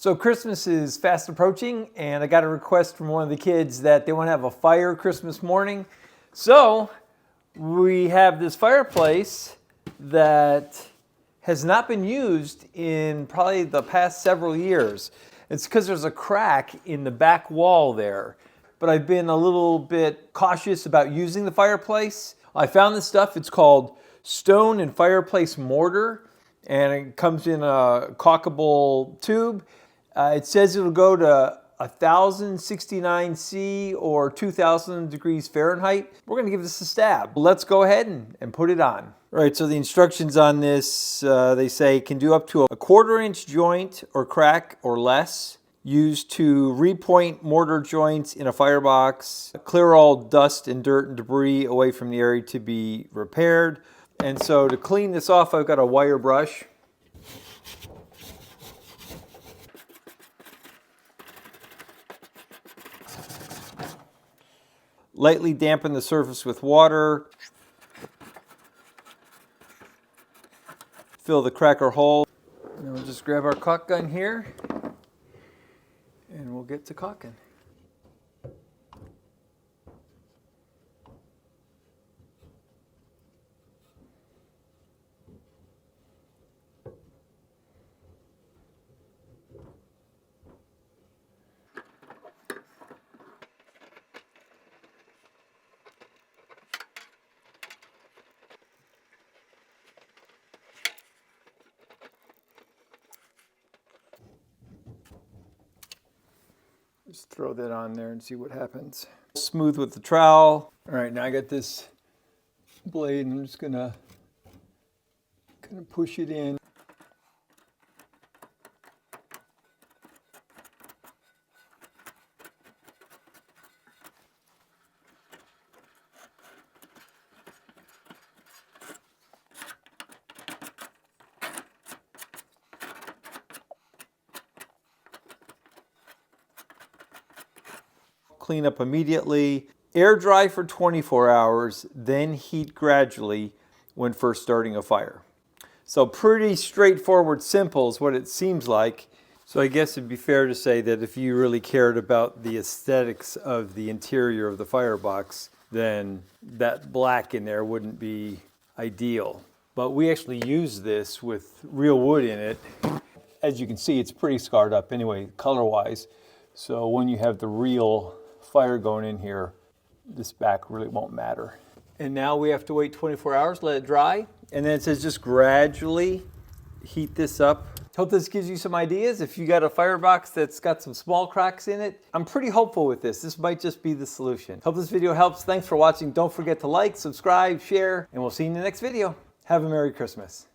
So Christmas is fast approaching, and I got a request from one of the kids that they want to have a fire Christmas morning. So we have this fireplace that has not been used in probably the past several years. It's because there's a crack in the back wall there. But I've been a little bit cautious about using the fireplace. I found this stuff. It's called Stone and Fireplace Mortar, and it comes in a caulkable tube. It says it'll go to 1069 C or 2000 degrees Fahrenheit. We're going to give this a stab. Let's go ahead and put it on. All right, so the instructions on this, they say can do up to a 1/4 inch joint or crack or less. Used to repoint mortar joints in a firebox. Clear all dust and dirt and debris away from the area to be repaired. And so to clean this off, I've got a wire brush. Lightly dampen the surface with water. Fill the crack or hole. And we'll just grab our caulk gun here and we'll get to caulking. Just throw that on there and see what happens. Smooth with the trowel. All right, now I got this blade and I'm just gonna kind of push it in. Clean up immediately, air dry for 24 hours, then heat gradually when first starting a fire. So pretty straightforward, simple is what it seems like. So I guess it'd be fair to say that if you really cared about the aesthetics of the interior of the firebox, then that black in there wouldn't be ideal. But we actually use this with real wood in it. As you can see, it's pretty scarred up anyway, color-wise. So when you have the real fire going in here, this back really won't matter. And now we have to wait 24 hours, let it dry. And then it says just gradually heat this up. Hope this gives you some ideas. If you got a firebox that's got some small cracks in it, I'm pretty hopeful with this. This might just be the solution. Hope this video helps. Thanks for watching. Don't forget to like, subscribe, share, and we'll see you in the next video. Have a Merry Christmas.